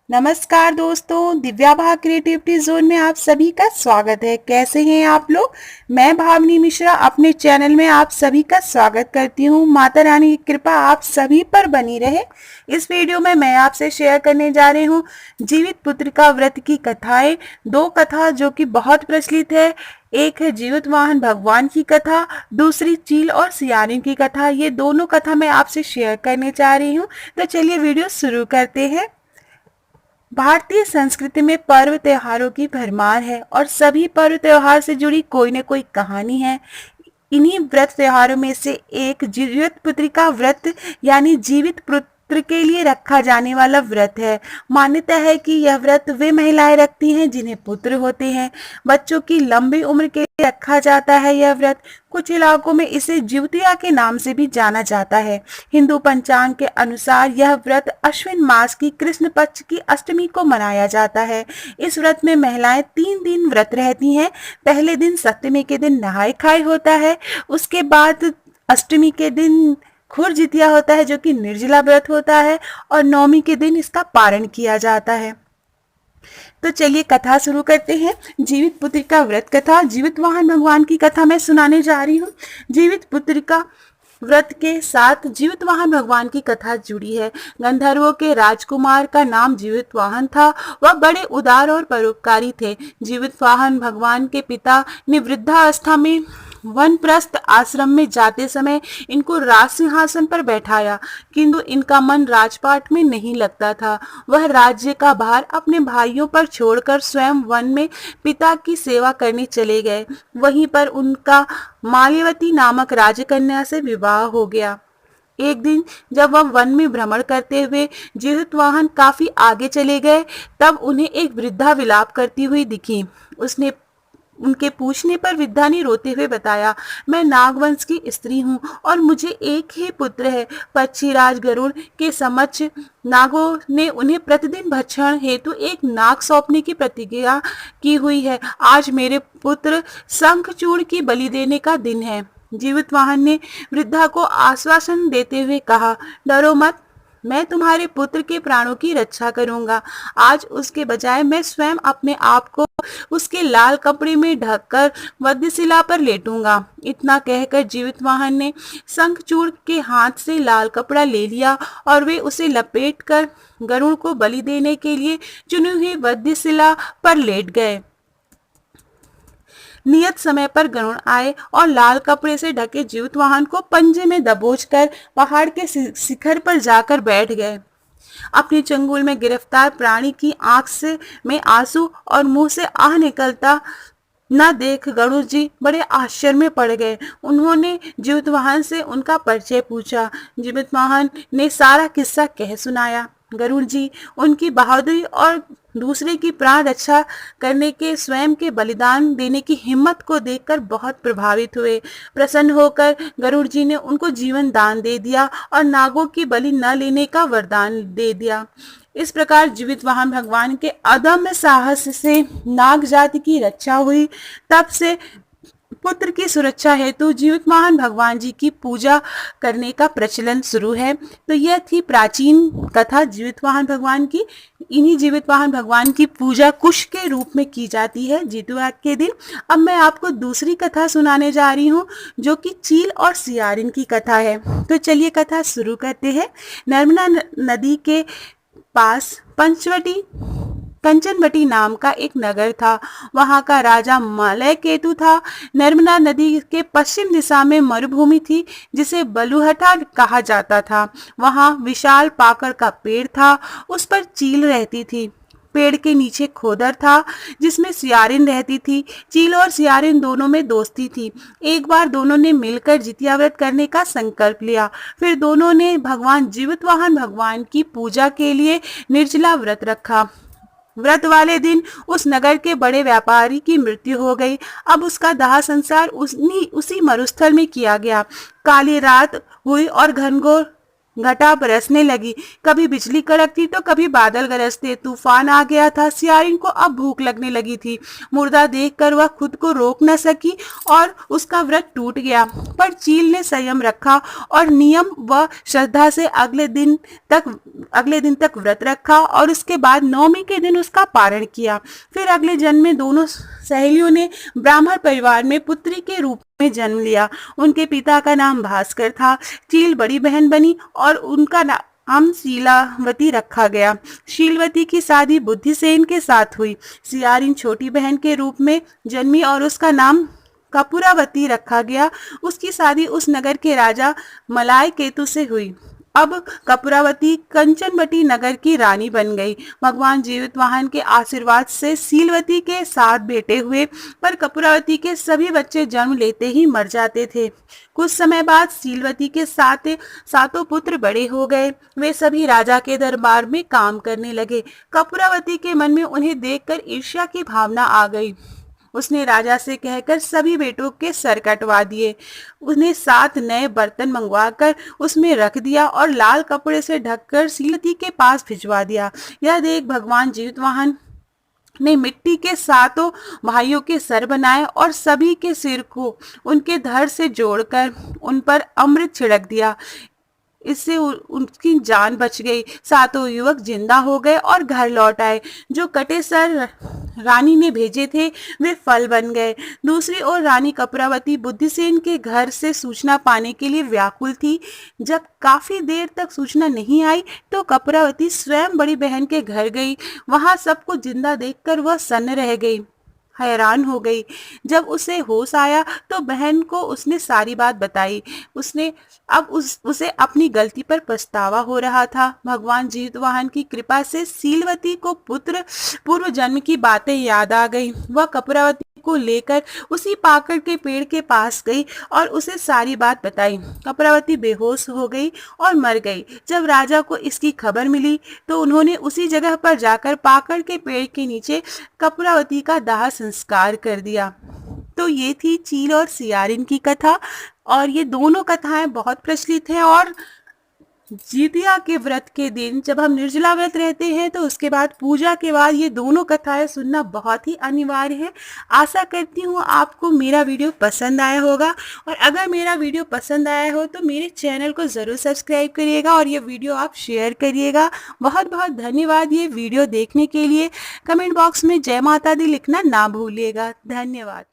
नमस्कार दोस्तों, दिव्या भा क्रिएटिविटी जोन में आप सभी का स्वागत है। कैसे हैं आप लोग? मैं भावनी मिश्रा अपने चैनल में आप सभी का स्वागत करती हूँ। माता रानी की कृपा आप सभी पर बनी रहे। इस वीडियो में मैं आपसे शेयर करने जा रही हूँ जीवित पुत्रिका व्रत की कथाएं। दो कथा जो कि बहुत प्रचलित है। एक है जीवित वाहन भगवान की कथा, दूसरी चील और सियारिन की कथा। ये दोनों कथा मैं आपसे शेयर करने जा रही हूँ। तो चलिए वीडियो शुरू करते हैं। भारतीय संस्कृति में पर्व त्योहारों की भरमार है और सभी पर्व त्योहार से जुड़ी कोई न कोई कहानी है। इन्हीं व्रत त्योहारों में से एक जीवित पुत्रिका व्रत यानी जीवित पुत्र के लिए रखा जाने वाला व्रत है। मान्यता है कि यह व्रत वे महिलाएं रखती हैं जिन्हें पुत्र होते हैं। बच्चों की लंबी उम्र के लिए रखा जाता है यह व्रत। कुछ इलाकों में इसे जिउतिया के नाम से भी जाना जाता है। हिंदू पंचांग के अनुसार यह व्रत अश्विन मास की कृष्ण पक्ष की अष्टमी को मनाया जाता है। इस व्रत में महिलाएं 3 दिन व्रत रहती हैं। पहले दिन सप्तमी के दिन नहाय खाए होता है। उसके बाद अष्टमी के दिन खुर जितिया होता है जो कि निर्जला व्रत होता है और नवमी के दिन इसका पारण किया जाता है। तो चलिए कथा शुरू करते हैं। जीवित पुत्रिका व्रत कथा। जीवित वाहन भगवान की कथा मैं सुनाने जा रही हूँ। जीवित पुत्रिका व्रत के साथ जीवित वाहन भगवान की कथा जुड़ी है। गंधर्वों के राजकुमार का नाम जीवित वाहन था। वह बड़े उदार और परोपकारी थे। जीवित वाहन भगवान के पिता ने वृद्धावस्था में वनप्रस्थ आश्रम में जाते समय इनको राज सिंहासन पर बैठाया, किंतु इनका मन राजपाट में नहीं लगता था। वह राज्य का भार अपने भाइयों पर छोड़कर स्वयं वन में पिता की सेवा करने चले गए। वहीं पर उनका माल्यवती नामक राजकन्या से विवाह हो गया। एक दिन जब वह वन में भ्रमण करते हुए जीवित वाहन काफी आगे चले गए, तब उन्हें एक वृद्धा विलाप करती हुई दिखी। उसने उनके पूछने पर वृद्धा ने रोते हुए बताया, मैं नागवंश की स्त्री हूँ और मुझे एक ही पुत्र है। पक्षीराज गरुड़ के समक्ष नागों ने उन्हें प्रतिदिन भक्षण हेतु एक नाग सौंपने की प्रतिज्ञा की हुई है। आज मेरे पुत्र शंखचूड़ की बलि देने का दिन है। जीवित वाहन ने वृद्धा को आश्वासन देते हुए कहा, डरो मत, मैं तुम्हारे पुत्र के प्राणों की रक्षा करूंगा। आज उसके बजाय मैं स्वयं अपने आप को उसके लाल कपड़े में ढककर वध्यशिला पर लेटूंगा। इतना कहकर जीवित वाहन ने शंखचूड़ के हाथ से लाल कपड़ा ले लिया और वे उसे लपेटकर गरुड़ को बलि देने के लिए चुनी हुई वध्यशिला पर लेट गए। नियत समय पर गरुड़ आए और लाल कपड़े से ढके जीवित वाहन को पंजे में दबोचकर पहाड़ के शिखर पर जाकर बैठ गए। अपने चंगुल में गिरफ्तार प्राणी की आंख से में आंसू और मुंह से आह निकलता न देख गरुड़ जी बड़े आश्चर्य में पड़ गए। उन्होंने जीवित वाहन से उनका परिचय पूछा। जीवित वाहन ने सारा किस्सा कह सुनाया। गरुड़ जी उनकी बहादुरी और दूसरे की प्राण रक्षा करने के स्वयं के बलिदान देने की हिम्मत को देखकर बहुत प्रभावित हुए। प्रसन्न होकर गरुड़ जी ने उनको जीवन दान दे दिया और नागों की बलि न लेने का वरदान दे दिया। इस प्रकार जीवित वाहन भगवान के अदम्य साहस से नाग जाति की रक्षा हुई। तब से पुत्र की सुरक्षा हेतु जीवित वाहन भगवान जी की पूजा करने का प्रचलन शुरू है। तो यह थी प्राचीन कथा जीवित वाहन भगवान की। इन्हीं जीवित वाहन भगवान की पूजा कुश के रूप में की जाती है जितुआ के दिन। अब मैं आपको दूसरी कथा सुनाने जा रही हूँ जो कि चील और सियारिन की कथा है। तो चलिए कथा शुरू करते हैं। नर्मदा नदी के पास पंचवटी कंचनवटी नाम का एक नगर था। वहां का राजा मलय केतु था। नर्मदा नदी के पश्चिम दिशा में मरुभूमि थी जिसे बलुहटा कहा जाता था। वहां विशाल पाकड़ का पेड़ था, उस पर चील रहती थी। पेड़ के नीचे खोदर था जिसमें सियारिन रहती थी। चील और सियारिन दोनों में दोस्ती थी। एक बार दोनों ने मिलकर जितिया व्रत करने का संकल्प लिया। फिर दोनों ने भगवान जीवित वाहन भगवान की पूजा के लिए निर्जला व्रत रखा। व्रत वाले दिन उस नगर के बड़े व्यापारी की मृत्यु हो गई। अब उसका दाह संस्कार उसी मरुस्थल में किया गया। काली रात हुई और घनघोर घटा बरसने लगी। कभी बिजली कड़कती तो कभी बादल गरजते। तूफान आ गया था। सियारिन को अब भूख लगने लगी थी। मुर्दा देखकर वह खुद को रोक न सकी और उसका व्रत टूट गया। पर चील ने संयम रखा और नियम व श्रद्धा से अगले दिन तक व्रत रखा और उसके बाद नवमी के दिन उसका पारण किया। फिर अगले जन्म में दोनों सहेलियों ने ब्राह्मण परिवार में पुत्री के रूप में जन्म लिया। उनके पिता का नाम भास्कर था। चील बड़ी बहन बनी और उनका नाम शीलावती रखा गया। शीलवती की शादी बुद्धिसेन के साथ हुई। सियारिन छोटी बहन के रूप में जन्मी और उसका नाम कपूरावती रखा गया। उसकी शादी उस नगर के राजा मलाय केतु से हुई। अब कपूरावती कंचनवटी नगर की रानी बन गई। भगवान जीवितवाहन के आशीर्वाद से शीलवती के 7 बेटे हुए, पर कपूरावती के सभी बच्चे जन्म लेते ही मर जाते थे। कुछ समय बाद शीलवती के सातों पुत्र बड़े हो गए। वे सभी राजा के दरबार में काम करने लगे। कपूरावती के मन में उन्हें देखकर ईर्ष्या की भावना आ गई। उसने राजा से कहकर सभी बेटों के सर कटवा दिए। उसने 7 नए बर्तन मंगवाकर उसमें रख दिया और लाल कपड़े से ढककर शीलवती के पास भिजवा दिया। यह देख भगवान जीवितवाहन ने मिट्टी के 7 भाइयों के सर बनाए और सभी के सिर को उनके धड़ से जोड़कर उन पर अमृत छिड़क दिया। इससे उनकी जान बच गई। 7 युवक जिंदा हो गए और घर लौट आए। जो कटे सर रानी ने भेजे थे वे फल बन गए। दूसरी ओर रानी कपूरावती बुद्धिसेन के घर से सूचना पाने के लिए व्याकुल थी। जब काफी देर तक सूचना नहीं आई तो कपूरावती स्वयं बड़ी बहन के घर गई। वहां सबको जिंदा देखकर वह सन्न रह गई, हैरान हो गई। जब उसे होश आया तो बहन को उसने सारी बात बताई। उसे अपनी गलती पर पछतावा हो रहा था। भगवान जीवितवाहन की कृपा से शीलवती को पूर्व जन्म की बातें याद आ गई। वह कपूरावती को लेकर उसी पाकड़ के पेड़ के पास गई और उसे सारी बात बताई। कपूरावती बेहोश हो गई और मर गई। जब राजा को इसकी खबर मिली तो उन्होंने उसी जगह पर जाकर पाकड़ के पेड़ के नीचे कपूरावती का दाह संस्कार कर दिया। तो ये थी चील और सियारिन की कथा, और ये दोनों कथाएं बहुत प्रचलित हैं। और जितिया के व्रत के दिन जब हम निर्जला व्रत रहते हैं तो उसके बाद पूजा के बाद ये दोनों कथाएं सुनना बहुत ही अनिवार्य है। आशा करती हूँ आपको मेरा वीडियो पसंद आया होगा, और अगर मेरा वीडियो पसंद आया हो तो मेरे चैनल को ज़रूर सब्सक्राइब करिएगा और ये वीडियो आप शेयर करिएगा। बहुत बहुत धन्यवाद ये वीडियो देखने के लिए। कमेंट बॉक्स में जय माता दी लिखना ना भूलिएगा। धन्यवाद।